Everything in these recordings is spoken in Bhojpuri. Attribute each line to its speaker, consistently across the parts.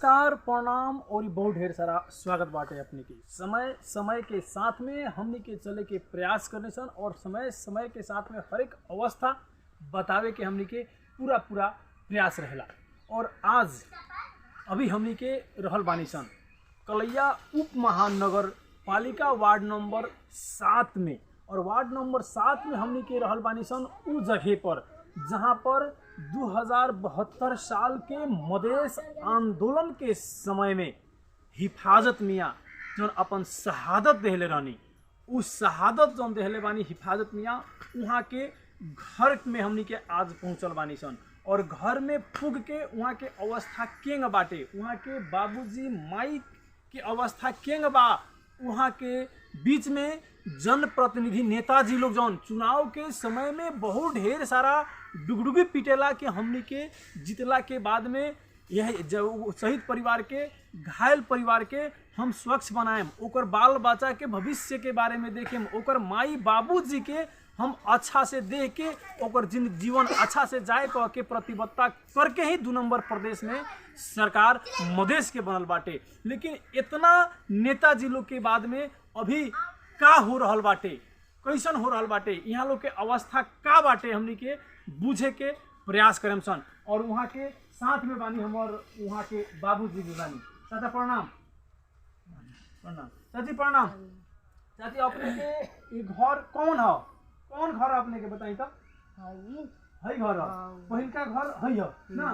Speaker 1: नमस्कार, प्रणाम और बहुत ढेर सारा स्वागत बाटे अपने के। समय समय के साथ में हमने के चले के प्रयास करने सन और समय समय के साथ में हर एक अवस्था बतावे के हमने के पूरा प्रयास रहेला। और आज अभी हमने के रहल बानी सन कलैया उप महानगर पालिका वार्ड नंबर 7 में। और वार्ड नंबर 7 में हमने के रहल बानी सन उ जगह पर जहाँ पर 2072 साल के मधेश आंदोलन के समय में हिफाजत मियाँ जौन अपन शहादत देहले रहनी, उस शहादत जौन देहले बानी हिफाजत मियाँ वहाँ के घर में हमनी के आज पहुँचल बानी सन। और घर में पुग के वहाँ के अवस्था केंग बाटे, वहाँ के बाबूजी माई के अवस्था केंग बा, वहाँ के बीच में जनप्रतिनिधि नेताजी लोग जौन चुनाव के समय में बहुत ढेर सारा डुगडुगी पिटेला के हमनी के जीतला के बाद में यह शहीद परिवार के घायल परिवार के हम स्वच्छ बनाएम, ओकर बाल बच्चा के भविष्य के बारे में देखेम, ओकर माई बाबूजी के हम अच्छा से देख के ओकर जीवन अच्छा से जाए कह के प्रतिबद्धता करके ही 2 नंबर प्रदेश में सरकार मधेश के बनल बाटे। लेकिन इतना नेताजी लोग के बाद में अभी का हो रहल बाटे, कैसन हो रहल बाटे, यहाँ लोग के अवस्था का बाटे, हमनी के बूझे के प्रयास करें सन। और वहाँ के साथ में बानी हमार वहाँ के बाबूजी भी बानी। चाचा प्रणाम। प्रणाम चाची, प्रणाम चाची। अपने के ये घर कौन है, कौन घर अपने के बताई तब? हई घर पहिल का घर हई ना।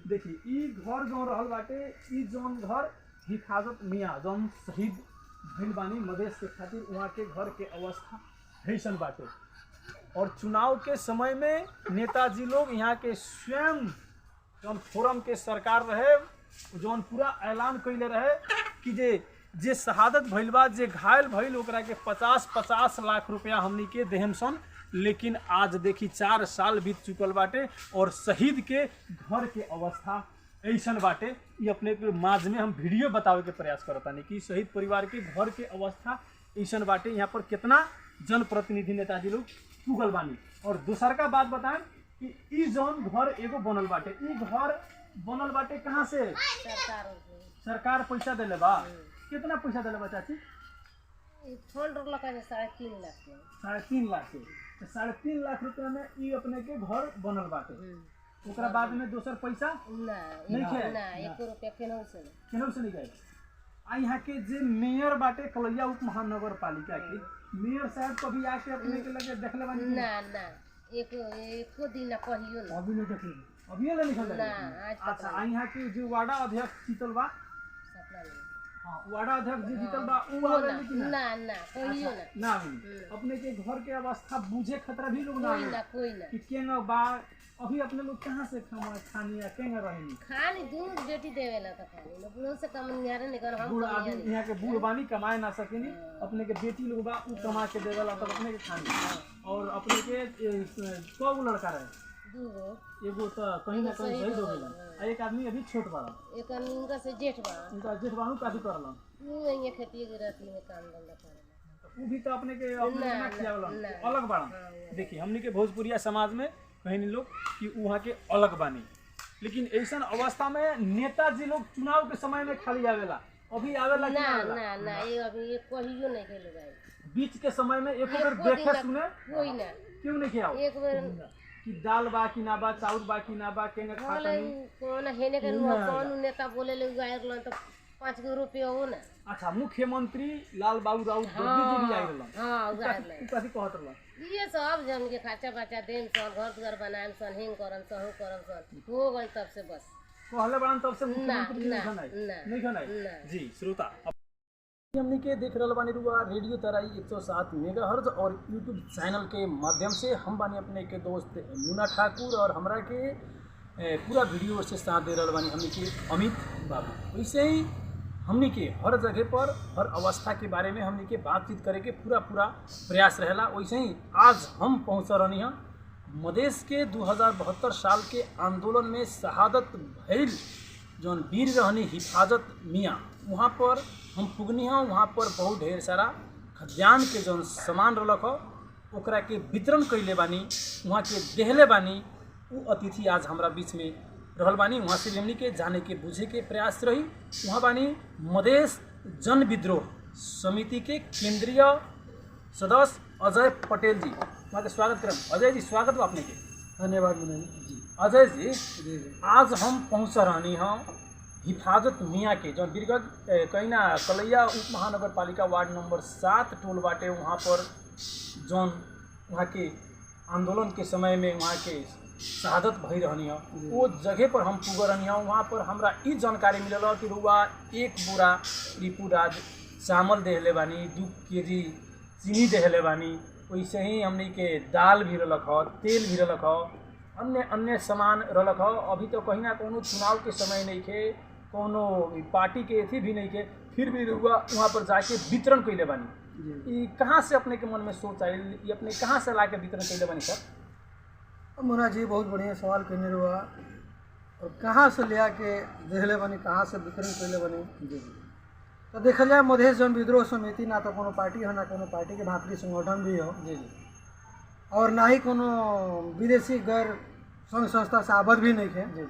Speaker 1: देखिए ई घर जो रहल बाटे, ई जोन घर हिफाजत मियाँ जौन शहीद भइल बानी मधेश के खातिर, वहाँ के घर के अवस्था ऐसन बाटे। और चुनाव के समय में नेताजी लोग यहाँ के स्वयं जौन फोरम के सरकार रहे, जौन पूरा ऐलान कैले रहे कि जे शहादत भइल बा, जे घायल भइल ओकरा के 50-50 लाख रुपया हमनी के देहम सन। लेकिन आज देखी 4 साल बीत चुकल बाटे और शहीद के घर के अवस्था ऐसन बाटे। ये अपने के माज में हम वीडियो बतावे के प्रयास करता नहीं कि शहीद परिवार के घर के अवस्था ऐसन बाटे। यहाँ पर कितना जनप्रतिनिधि नेताजी लोग पुगल बानी। और दूसर का बात बताएं कि ई जौन घर एगो बनल बाटे, ई घर बनल बाटे कहाँ से? सरकार पैसा देले बा। कितना पैसा देले बा चाची?
Speaker 2: 3.5 लाख के।
Speaker 1: 3.5 लाख के। 3.5 लाख रुपया में ई अपने के घर बनल बाटे। ओकरा बाद में दोसर पैसा नहीं खे
Speaker 2: ना 1 रुपया केनहू से
Speaker 1: नहीं गए। आ यहाँ के जे मेयर बाटे कलैया उप महानगर पालिका के मेयर साहब कभी आके अपने के लगे देखले बानी?
Speaker 2: ना एको दिन कहियो ना।
Speaker 1: अभी नहीं देखले, अभी ले निकल
Speaker 2: ना।
Speaker 1: अच्छा, आ यहाँ के जो वार्डा अध्यक्ष जीतल बा, हाँ वार्डा अध्यक्ष जी जीतल बा, उ आवे कि ना?
Speaker 2: ना कहियो
Speaker 1: ना। अपने के घर के अवस्था बुझे खतरा भी लोग ना
Speaker 2: कोई ना
Speaker 1: कि केंगा बा। अभी अपने लोग कहाँ से खानी या केंगा रहेनी?
Speaker 2: खानी दूध बेटी देवेला त खानी ना, बुढ़ो से कम निहारे नहीं कर। हम
Speaker 1: बूढ़ आदमी यहाँ के बूढ़ बानी कमाए ना सकेनी, अपने के बेटी लोग बा उ कमा के देवेला तब अपने के खानी। और अपने के 100 लड़का रहे? 2 एगो तो कहीं ना कहीं शहीद हो गइल। एक आदमी अभी छोट बा,
Speaker 2: एक उनका से जेठ बा,
Speaker 1: उनका जेठ बाहू काफी करलन,
Speaker 2: उ ये खेती गृहस्थी में काम धंधा करे।
Speaker 1: उ भी तो अपने के अपने ना खियावलन, अलग बाड़न। देखिए हमनी के भोजपुरिया समाज में कहनी लोग कि वहाँ के अलग बानी। लेकिन ऐसा अवस्था में नेताजी लोग चुनाव के समय में खाली आवेला, अभी आवेला कि
Speaker 2: ना ये अभी ये कहियो नहीं के लोग
Speaker 1: बीच के समय में एक बार देखे सुने
Speaker 2: कोई ना।
Speaker 1: क्यों नहीं किया?
Speaker 2: एक बार
Speaker 1: कि दाल बा कि ना बा, चाउर बा कि ना बा, केंगा खातनी
Speaker 2: कौन हेने के कौन नेता बोले ले गायरलन तो 5 रुपया हो ना।
Speaker 1: अच्छा, मुख्यमंत्री लाल बाबू राउत जी भी आइरलन।
Speaker 2: हां गायरलन
Speaker 1: कथि कहत रहलन?
Speaker 2: ये सब जन के खर्चा बचा देन सन, घर द्वार बनाएम सन, हिंग करम सन, हो गइल तब से बस
Speaker 1: कहले बड़न तब से मुख्यमंत्री नहीं खनाई। जी श्रोता, हमनी के देख रहल बानी रुआ रेडियो तराई 107 मेगाहर्ट्ज और यूट्यूब चैनल के माध्यम से हम बानी अपने के दोस्त मुन्ना ठाकुर और हमरा के पूरा वीडियो से साथ दे रहल बानी हमनी के अमित बाबू। वैसे ही हमनी के हर जगह पर हर अवस्था के बारे में हमनी के बातचीत करे के पूरा प्रयास रहेला। वैसे ही आज हम पहुँच रहनी हैं मधेश के 2072 साल के आंदोलन में शहादत भइल जौन वीर रहनी हिफाजत मियाँ, वहाँ पर हम पुगनी हैं। वहाँ पर बहुत ढेर सारा खाद्यान्न के जौन सामान रलक हो ओकरा के वितरण कैले बानी, वहाँ के देहले बानी। उ अतिथि आज हमरा बीच में रहल बानी, वहाँ से भी हमनी के जाने के बुझे के प्रयास रही। वहाँ बानी मधेश जन विद्रोह समिति के केंद्रीय सदस्य अजय पटेल जी, वहाँ के स्वागत करम। अजय जी स्वागत बा अपने के।
Speaker 3: धन्यवाद विनय जी।
Speaker 1: अजय जी आज हम पहुँच रहनी हम हिफाजत मियाँ के जो बीरगंज कहीं ना कलैया उप महानगर पालिका वार्ड नंबर 7 टोल बाटे, वहाँ पर जौन वहाँ के आंदोलन के समय में वहाँ के शहादत भई रहनी है, वो जगह पर हम पुग रहनी है। वहाँ पर हमरा ई जानकारी मिलल कि रुआ 1 बोरा रिपुराज चावल देहले बानी, 2 केजी चीनी देहले बानी, वैसे ही हमनी के दाल भी रलक ह, तेल भी रलक ह, अन्य अन्य सामान रलक ह। अभी तो कहीं ना कोनो चुनाव के समय नहीं थे, कोनो पार्टी के अथी भी नहीं थे, फिर भी रुआ वहाँ पर जाके वितरण कैले बानी। ये कहाँ से अपने के मन में सोच आई, ये अपने कहाँ से ला के वितरण कैले बानी सर?
Speaker 3: मुन्ना जी बहुत बढ़िया सवाल करने रुआ, और कहाँ से ले आके देहले बनी, कहाँ से वितरण कैले बनी। जी तो देखल जाए मधेश जन विद्रोह समिति ना तो कोनो पार्टी है, ना कोनो पार्टी के भातृ संगठन भी हो।
Speaker 1: जी
Speaker 3: और ना ही कोनो विदेशी गैर संघ संस्था से आबद्ध भी नहीं है।
Speaker 1: जी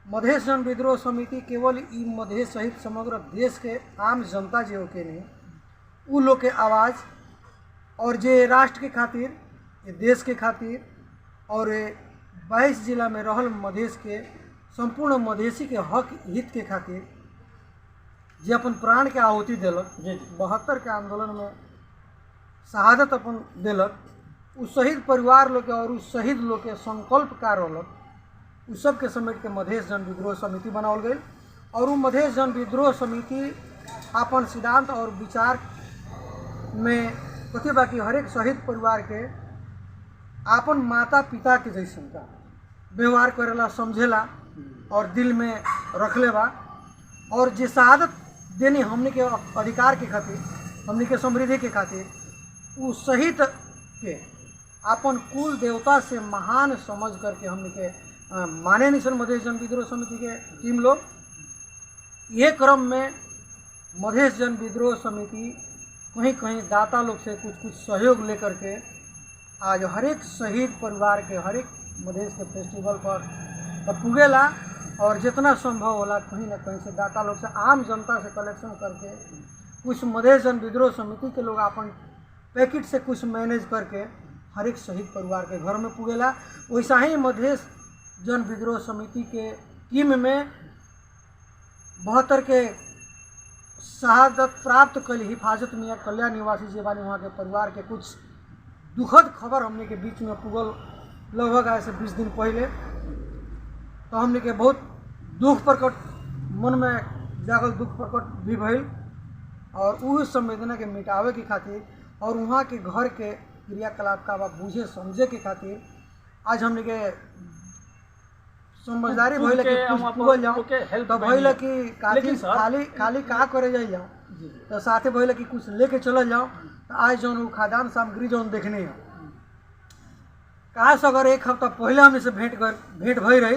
Speaker 3: मधेश जन विद्रोह समिति केवल ई मधेश सहित समग्र देश के आम जनता जे होके नहीं, उ लोग के आवाज़ और जे राष्ट्र के खातिर, ये देश के खातिर और 22 जिला में रहल मधेश के संपूर्ण मधेसी के हक हित के खातिर जे अपन प्राण के आहुति दिलक,
Speaker 1: जी
Speaker 3: 72 के आंदोलन में शहादत अपन दिलक, उ शहीद परिवार लोग के और उस शहीद लोग के संकल्प का रहलक, उ सब के समेट के मधेश जन विद्रोह समिति बनावल गई। और उ मधेश जन विद्रोह समिति अपन सिद्धांत और विचार में कथी बा कि हरेक शहीद परिवार के आपन माता पिता के जैसन का व्यवहार करेला, समझेला और दिल में रखले बा। और जे शहादत देनी हमने के अधिकार के खातिर, हमने के समृद्धि के खातिर, उ शहीद के अपन कुल देवता से महान समझ करके हमने के माने निशन मधेश जन विद्रोह समिति के टीम लोग। ये क्रम में मधेश जन विद्रोह समिति कहीं कहीं दाता लोग से कुछ कुछ सहयोग लेकर के आज हरेक शहीद परिवार के हरेक मधेश के फेस्टिवल पर पुगेला, और जितना संभव होला कहीं ना कहीं से दाता लोग से, आम जनता से कलेक्शन करके कुछ मधेश जन विद्रोह समिति के लोग अपन पैकेट से कुछ मैनेज करके हरेक शहीद परिवार के घर में पुगेला। वैसा ही मधेश जन विद्रोह समिति के टीम में 72 के शहादत प्राप्त कल हिफाजत मियाँ कल्याण निवासी जे बानी, वहाँ के परिवार के कुछ दुखद खबर हमने के बीच में पुगल लगभग आज से 20 दिन पहले। तो हमने के बहुत दुख प्रकट, मन में जागल दुख प्रकट भी भइल, और उस संवेदना के मिटावे के खातिर और वहाँ के घर के क्रियाकलाप का बूझे समझे के खातिर आज हमने के समझदारी भइल कि कुछ पुगल जाओ। तो भइल कि खाली का करे जाए जाओ, तो साथे भइल कि कुछ लेके चल जाओ। तो आज जौन वो खाद्यान्न सामग्री जौन देखने है, कहा से अगर 1 हफ्ता पहले हमने से भेंट भई रही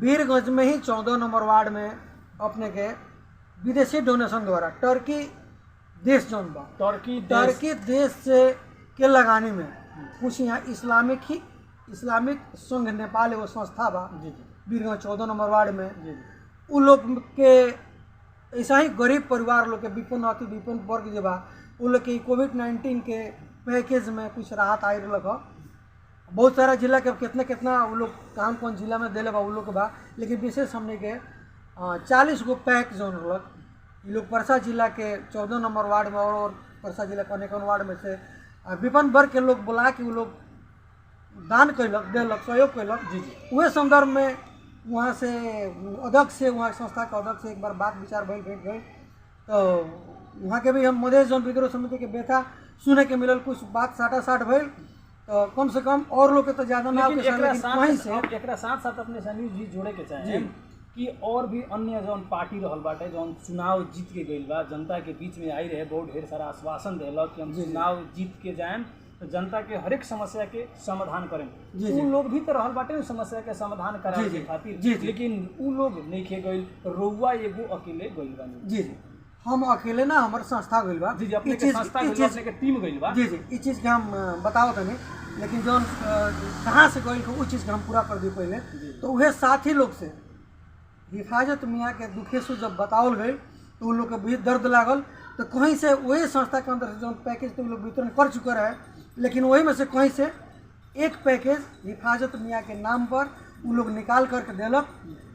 Speaker 3: वीरगंज में ही 14 नंबर वार्ड में अपने के विदेशी डोनेशन द्वारा टर्की देश जौन बा, टर्की देश से के लगाने में कुछ यहाँ इस्लामिक संघ नेपाल एगो संस्था बा वीरगंज 14 नंबर वार्ड में, उ लोग के ऐसा ही गरीब परिवार लोग के विपन्न अति विपन्न वर्ग जो बा, उ लोग के कोविड-19 के पैकेज में कुछ राहत आई रहा। बहुत सारा जिला के कितना वो लोग कौन जिला में दिले बा उ लोग बा, लेकिन विशेष हमने के 40 गो पैक जौन रलक, ये लोग परसा जिला के 14 नंबर वार्ड में और परसा जिला के अनेक वार्ड में से विपन्न वर्ग के लोग बुला के वो लोग दान कैलक, दिलक, सहयोग कैलक। जी वह संदर्भ में वहाँ से अध्यक्ष से, वहाँ संस्था के अध्यक्ष से एक बार बात विचार भेंट गई। तो वहाँ के भी हम मधेश जन विद्रोह समिति के बेटा सुने के मिलल, कुछ बात साटा भइल। तो कम से कम और लोग के तो ज़्यादा ना, वहीं से
Speaker 1: एक साथ अपने संजीव जी जोड़े के चाहे कि और भी अन्य जौन पार्टी रहल बाटे, जौन चुनाव जीत के गइल बा, जनता के बीच में आई रहे, बहुत ढेर सारा आश्वासन देलक कि हम चुनाव जीत के जाएम तो जनता के हर एक समस्या के समाधान करें। उ लोग भी तो रहल बाटे उस समस्या के समाधान करावे के खातिर, लेकिन उ लोग नहीं खे गइल, रउआ एगो अकेले गइल बानी।
Speaker 3: जी हम अकेले ना हमारे संस्था गइल बा
Speaker 1: जी जी अपने
Speaker 3: ई
Speaker 1: के
Speaker 3: चीज-
Speaker 1: संस्था
Speaker 3: ई
Speaker 1: गइल बा,
Speaker 3: चीज-
Speaker 1: अपने के टीम गइल बा।
Speaker 3: जी जी ई चीज़ के हम बताओ तनी, लेकिन जौन कहाँ से गइल उ चीज़ के हम पूरा कर दी पहले। तो उहे साथी लोग से हिफाजत मियाँ के दुखेसु जब बतावल गई तो उन लोग के भी दर्द लागल। तो कहीं से वही संस्था के अंदर से जौन पैकेज तो उन लोग वितरण कर चुके रहे, लेकिन वही में से कहीं से एक पैकेज हिफाजत मियाँ के नाम पर उन लोग निकाल करके देलक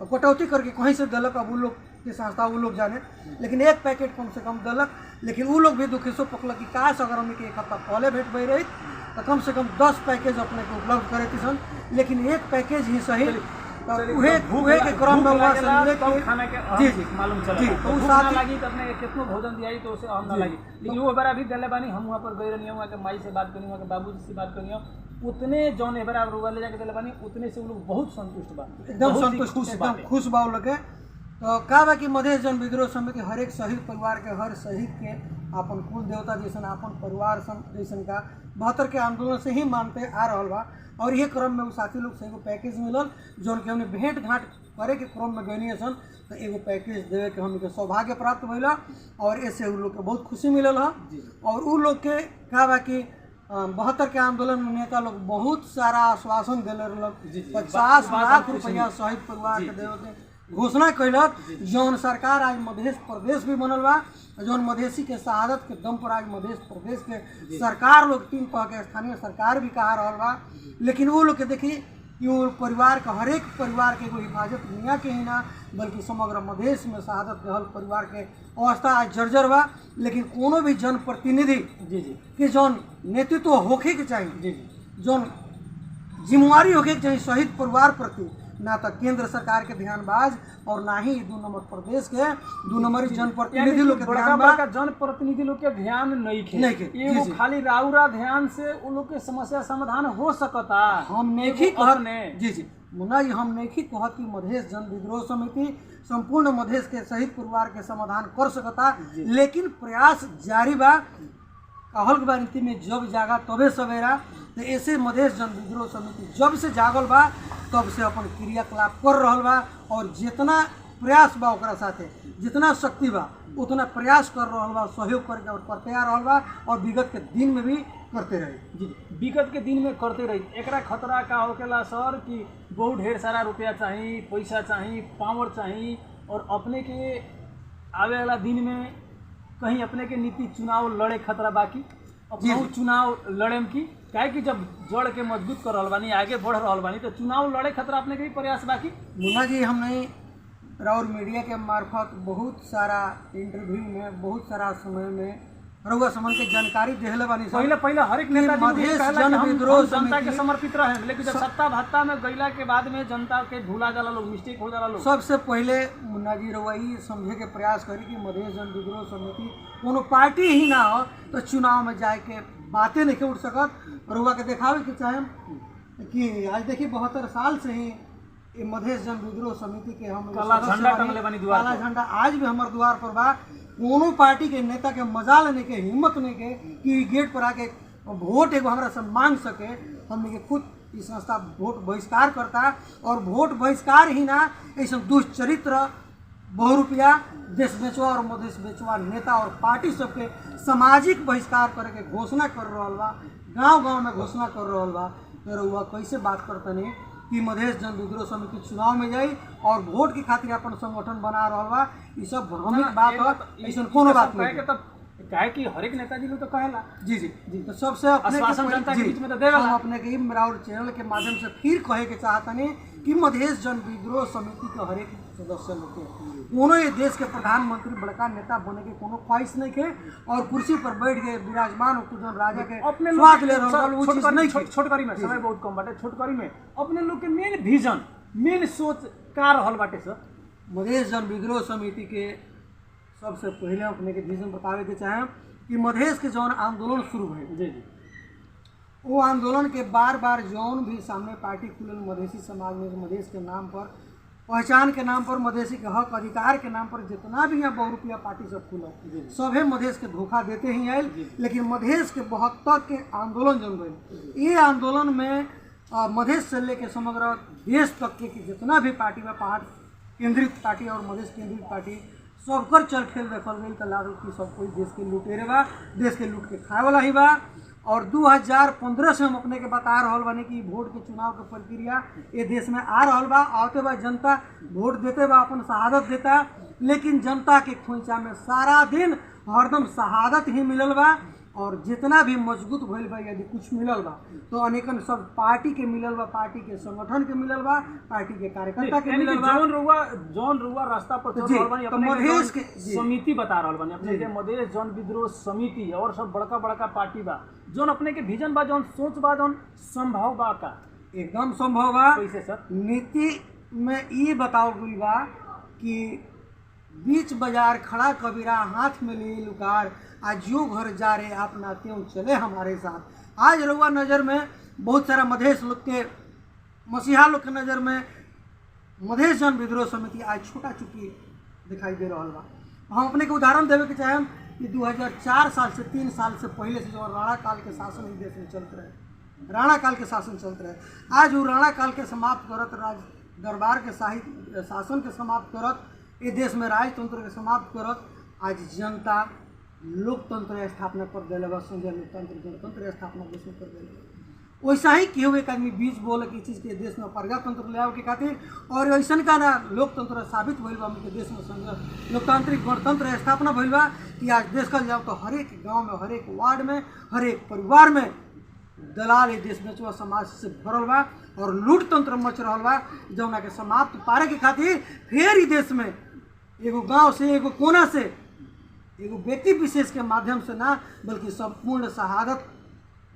Speaker 3: और कटौती करके कहीं से देलक। अब उन लोग की संस्था वो लोग जाने, लेकिन एक पैकेट कम से कम देलक। लेकिन वो लोग भी दुखेसो पकलक कि काश अगर हमने के एक हफ्ता पहले भेंट भई रही तो कम से कम 10 पैकेज अपने को उपलब्ध करे थी सन, लेकिन एक पैकेज ही सही। उहे के क्रम में वहाँ से मिले कि
Speaker 1: खाना के
Speaker 3: जी जी
Speaker 1: मालूम चला
Speaker 3: जी,
Speaker 1: तो
Speaker 3: तो
Speaker 1: भूख
Speaker 3: साथ
Speaker 1: ना
Speaker 3: ही-
Speaker 1: लगी तो अपने कितनो भोजन दियाई तो उसे हम ना लगी। लेकिन वो बार अभी दिले बानी, हम वहाँ पर गए रहनी, वहाँ के माई से बात करनी, वहाँ के बाबूजी से बात करनी, उतने जौन एबर आप रुआ ले जाके दिले बानी उतने से वो लोग बहुत संतुष्ट बा,
Speaker 3: एकदम
Speaker 1: बहुत ही
Speaker 3: संतुष्ट
Speaker 1: खुश
Speaker 3: एकदम
Speaker 1: बाटे।
Speaker 3: खुश बा लोग के। तो का बा कि मधेश जन विद्रोह समय के हर एक शहीद परिवार के हर शहीद के अपन कुल देवता जैसन अपन परिवार जैसन का 72 के आंदोलन से ही मानते आ रहल बा। और ये क्रम में वो साथी लोग से एगो पैकेज मिलल जौन के हमने भेंट घाट करे के क्रम में गए सन। तो एगो पैकेज देवे के हमके सौभाग्य प्राप्त भइला और ऐसे उन लोग के बहुत खुशी मिलल है। और उ लोग के का बा कि 72 के आंदोलन में नेता लोग बहुत सारा आश्वासन दिले रहलक, 50 लाख रुपया शहीद परिवार के देवे के घोषणा कैलक। जौन सरकार आज मध्य प्रदेश भी बनल बा, जौन मधेसी के शहादत के दम पर आज मध्य प्रदेश के सरकार लोग 3 तरह के स्थानीय सरकार भी कहा रहल बा। लेकिन वो लोग के देखी कि वो परिवार का हर एक परिवार के एगो हिफाजत मियाँ के ही ना बल्कि समग्र मधेश में शहादत रहल परिवार के अवस्था आज जर्जर बा। लेकिन कोनो भी जनप्रतिनिधि
Speaker 1: जी जी
Speaker 3: के जौन नेतृत्व होखे के चाहिए,
Speaker 1: जी जी
Speaker 3: जौन जिम्मेवारी होके के चाहिए शहीद परिवार प्रति, ना तो केंद्र सरकार के ध्यान बाज और ना ही 2 नंबर प्रदेश के 2 नंबर जनप्रतिनिधि लोग के
Speaker 1: बड़का
Speaker 3: ध्यान बा।
Speaker 1: बड़का जनप्रतिनिधि लोग के ध्यान नहीं खे,
Speaker 3: नहीं खे, जी,
Speaker 1: एगो
Speaker 3: जी।
Speaker 1: खाली राउरा ध्यान से उन लोग के समस्या समाधान हो सकता।
Speaker 3: हम नहीं
Speaker 1: एगो
Speaker 3: कहत
Speaker 1: अपने
Speaker 3: जी जी मुन्ना जी, हम नहीं कहत कि मधेश जन विद्रोह समिति संपूर्ण मधेश के शहीद परिवार के समाधान कर सकता, लेकिन प्रयास जारी बा। कहल बा नीति में जब जागा तबे सवेरा। तो ऐसे मधेश जन विद्रोह समिति जब से जागल बा तब से अपन क्रियाकलाप कर रहल बा और जितना प्रयास बा ओकरा साथे जितना शक्ति बा उतना प्रयास कर रहल बा, सहयोग करके और करते आ रहल बा और विगत के दिन में भी करते रहे।
Speaker 1: जी विगत के दिन में करते रही। एकरा खतरा का होकेला सर कि बहुत ढेर सारा रुपया चाहिए, पैसा चाहिए, पावर चाहिए और अपने के आवे वाला दिन में कहीं अपने के नीति चुनाव लड़े खतरा बाकी अपना
Speaker 3: जी।
Speaker 1: चुनाव लड़े की काहे कि जब जड़ के मजबूत कर रहल बानी आगे बढ़ रहल बानी तो चुनाव लड़े खतरा अपने के भी प्रयास बाकी।
Speaker 3: मुन्ना जी, हमने राउर मीडिया के मार्फत बहुत सारा इंटरव्यू में बहुत सारा समय में रउआ समन के जानकारी देहले बानी सन।
Speaker 1: पहले हर एक नेता जी
Speaker 3: मधेश
Speaker 1: कहला कि
Speaker 3: जन
Speaker 1: हम
Speaker 3: विद्रोह
Speaker 1: जनता के
Speaker 3: समिति
Speaker 1: समर्पित रहे, लेकिन जब सत्ता भत्ता में गईला के बाद में जनता के भूला जाला लोग, मिस्टेक हो जाला लोग।
Speaker 3: सबसे पहले मुन्ना जी रउआ ई समझे के प्रयास करी कि मधेश जन विद्रोह समिति कोनो पार्टी ही ना हो तो चुनाव में जाए के बातें नहीं उठ सकत। रउआ के देखावे के चाहे कि आज देखिए 72 साल से ही ये मधेश जन विद्रोह समिति के हम
Speaker 1: काला
Speaker 3: सदस्य
Speaker 1: झंडा
Speaker 3: बानी।
Speaker 1: टंगले बानी द्वार
Speaker 3: काला
Speaker 1: पर।
Speaker 3: झंडा आज भी हमारे द्वार पर बा। कोनो पार्टी के नेता के मजाल नहीं के हिम्मत नहीं के कि गेट पर आके वोट एगो हमरा से मांग सके। हमने के खुद ई संस्था वोट बहिष्कार करता और वोट बहिष्कार ही ना ऐसा दुष्चरित्र बहुरुपया देश बेचवा और मधेश बेचवा नेता और पार्टी सबके सामाजिक बहिष्कार करे के घोषणा कर रहल बा, गांव-गांव में घोषणा कर रहल बा। तो रउआ कैसे बात करतनी कि मधेश जन विद्रोह समिति चुनाव में जाई और वोट के खातिर अपन संगठन बना रहल बा? ई सब भ्रमित बात है, ऐसा कोनो बात नहीं।
Speaker 1: काहे कि हर एक नेताजी लोग तो कहेला
Speaker 3: जी जी जी तो सबसे अपने
Speaker 1: आश्वासन जनता के
Speaker 3: जी,
Speaker 1: बीच में तो देवेला।
Speaker 3: हम अपने के राउर चैनल के माध्यम से फिर कहे के चाहतनी कि मधेश जन विद्रोह समिति के हर एक सदस्य लोग के कोनो ये देश के प्रधानमंत्री बड़का नेता बने के कोनो ख्वाहिश नहीं के और कुर्सी पर बैठ के विराजमान होकर जन राजा के
Speaker 1: अपने
Speaker 3: स्वाद ले रहल बा, वो चीज नहीं के।
Speaker 1: छोटकरी में समय बहुत कम बाटे, छोटकरी में अपने लोग के मेन विजन मेन सोच का रहल बाटे सर।
Speaker 3: मधेश जन विद्रोह समिति के सबसे पहले अपने के विजन बतावे के चाहे कि मधेश के जौन आंदोलन शुरू भइल
Speaker 1: जी जी
Speaker 3: वो आंदोलन के बार बार जौन भी सामने पार्टी खुलल मधेसी समाज में मधेश के नाम पर पहचान के नाम पर मधेसी के हक अधिकार के नाम पर जितना भी यहाँ बहुरुपया पार्टी सब खुलल सभे मधेश के धोखा देते ही आयल। लेकिन मधेश के 72 के आंदोलन जौन भइल ये आंदोलन में मधेश से लेके समग्र देश तक के जितना भी पार्टी बा पहाड़ केंद्रित पार्टी और मधेश केंद्रित पार्टी सबकर चल खेल देखल गई तो लागल कि सब कोई देश के लुटेरे बा, देश के लूट के खाए वाला ही बा। और 2015 से हम अपने के बता रहल बानी कि वोट के चुनाव के प्रक्रिया ये देश में आ रहल बा, आवते बा जनता वोट देते बा, अपन शहादत देता, लेकिन जनता के खोइचा में सारा दिन हरदम शहादत ही मिलल बा। और जितना भी मजबूत भइल बा यदि कुछ मिलल बा तो अनेकन सब पार्टी के मिलल बा, पार्टी के संगठन के मिलल बा, पार्टी के कार्यकर्ता के मिलल बा।
Speaker 1: जौन रुआ रास्ता पर चल रहल बानी, अपने मधेश के समिति बता रहल बानी, अपने के मधेश जन विद्रोह समिति और सब बड़का बड़का पार्टी बा, जौन अपने के विजन बा, जौन सोच बा, जौन संभव बा का
Speaker 3: एकदम संभव बा।
Speaker 1: कैसे सर?
Speaker 3: नीति में ये बताओ गई बा कि बीच बाजार खड़ा कबीरा हाथ में लिए लुकार, आज जो घर जा रहे आप ना क्यों चले हमारे साथ। आज रउआ नज़र में बहुत सारा मधेश लोग के, मसीहा लोग के नज़र में मधेश जन विद्रोह समिति आज छोटा चुकी दिखाई दे रहा बा। हम अपने के उदाहरण देवे के चाहें कि 2004 साल से 3 साल से पहले से जो राणा काल के शासन इस देश में चलते रहे, राणा काल के शासन चलते रहे, आज वो राणा काल के समाप्त करत, राज दरबार के शासन के समाप्त करत, ये देश में राजतंत्र के समाप्त करत, आज जनता लोकतंत्र स्थापना कर दिले बा, संजय लोकतंत्र गणतंत्र स्थापना देश में कर दिले। वैसा ही केहू एक आदमी बीच बोल की चीज़ के देश में प्रजातंत्र ले आवे के खातिर, और ऐसा का ना लोकतंत्र साबित भइल बा हमके देश में संजय लोकतांत्रिक गणतंत्र स्थापना भइल बा कि आज देश का जाओ तो हर एक गाँव में, हर एक वार्ड में, हर एक परिवार में दलाल ये देश बेचवा समाज से भरल बा और लूट तंत्र मच रहा बा, जौना के समाप्त पारे के खातिर फिर ही देश में एगो गांव से, एगो कोना से, एगो व्यक्ति विशेष के माध्यम से ना, बल्कि संपूर्ण शहादत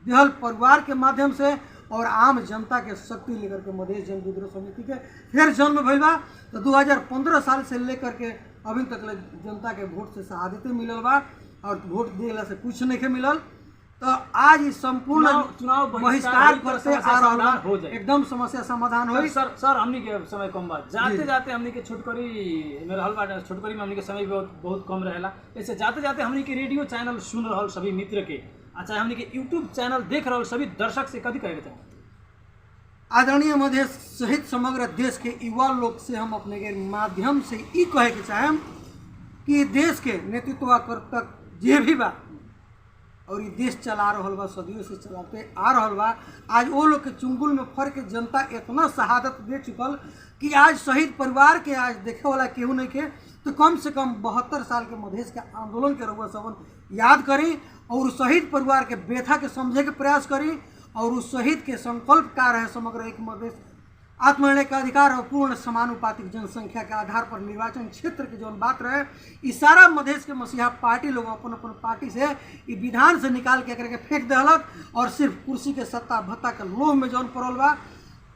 Speaker 3: देहल परिवार के माध्यम से और आम जनता के शक्ति लेकर के मधेश जन विद्रोह समिति के फिर जन्म भइल बा। तो 2015 साल से लेकर के अभी तक जनता के वोट से शहादतें मिलल बा और वोट देला से कुछ नहीं मिलल। तो आज इस संपूर्ण
Speaker 1: चुनाव
Speaker 3: बहिष्कार करते आ रहा
Speaker 1: हो जाए,
Speaker 3: एकदम समस्या समाधान हो।
Speaker 1: सर हमनी के समय कम बा, जाते जाते हमनी के छोटकरी में रहल बा, छोटकरी में हमनी के समय बहुत कम रहेला, ऐसे जाते जाते हमनी के रेडियो चैनल सुन रहल सभी मित्र के, अच्छा हमनी के यूट्यूब चैनल देख रहल सभी दर्शक से कथी कहे के चाहे?
Speaker 3: आदरणीय मधेश सहित समग्र देश के युवा लोग से हम अपने के माध्यम से ये कहे के चाहें कि देश के नेतृत्व तक जे भी बा और ये देश चला रहल बा, सदियों से चलाते आ रहल बा, आज वो लोग के चुंगुल में फर के जनता इतना शहादत दे चुकल कि आज शहीद परिवार के आज देखे वाला केहू नहीं के, तो कम से कम 72 साल के मधेश के आंदोलन के रउआ सबन याद करी और उस शहीद परिवार के व्यथा के समझे के प्रयास करी और उस शहीद के संकल्प का रहे समग्र एक मधेश आत्मनिर्णय का अधिकार और पूर्ण समानुपातिक जनसंख्या के आधार पर निर्वाचन क्षेत्र की जो बात रहे, इस सारा मधेश के मसीहा पार्टी लोग अपन अपन पार्टी से ये विधान से निकाल के करके फेंक दहलक और सिर्फ कुर्सी के सत्ता भत्ता के लोभ में जौन पड़ल बा,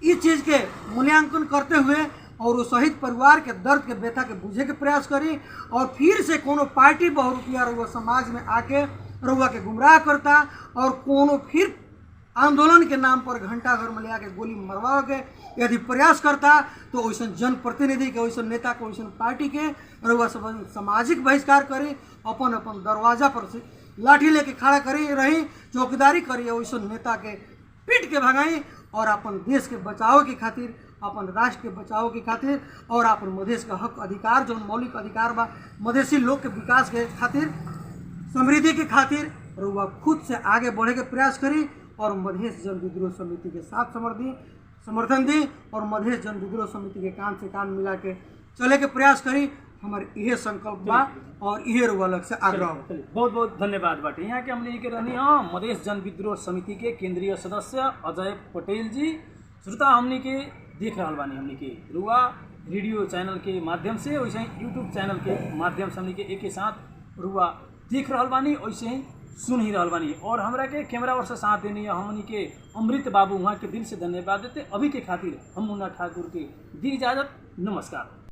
Speaker 3: इस चीज़ के मूल्यांकन करते हुए और उस शहीद परिवार के दर्द के व्यथा के बुझे के प्रयास करी और फिर से कोनो पार्टी बहुरुपिया रउआ समाज में आके रउआ के गुमराह करता और कोनो फिर आंदोलन के नाम पर घंटा घर में ले आके गोली मरवा के यदि प्रयास करता, तो वैसा जनप्रतिनिधि के, वैसा नेता के, वैसा पार्टी के रउआ सब सामाजिक बहिष्कार करी, अपन अपन दरवाजा पर से लाठी लेके खड़ा करी रही, चौकीदारी करी, वैसा नेता के पीट के भगाई और अपन देश के बचाव के खातिर, अपन राष्ट्र के बचाव के खातिर और अपन मधेश का हक अधिकार जो मौलिक अधिकार बा मधेसी लोग के विकास के खातिर, समृद्धि के खातिर रउआ खुद से आगे बढ़े के प्रयास करी और मधेश जन विद्रोह समिति के साथ समर्थन दी और मधेश जन विद्रोह समिति के कान से कान मिला के चले के प्रयास करी। हमारे यह संकल्प बा और यह रउआ लग से आग्रह।
Speaker 1: बहुत बहुत धन्यवाद बाटे। यहाँ के हमने के रहनी हाँ मधेश जन विद्रोह समिति के केंद्रीय सदस्य अजय पटेल जी। श्रोता हमने के देख रहा बानी, हमने के रुआ रेडियो चैनल के माध्यम से, वैसे ही यूट्यूब चैनल के माध्यम से हमने के एक साथ रुआ देख रहा बानी, वैसे ही सुन ही रहा बानी और हमरा के कैमरा और से साथ देनी हमनी के अमृत बाबू वहाँ के दिल से धन्यवाद देते। अभी के खातिर हम मुन्ना ठाकुर के दी इजाज़त, नमस्कार।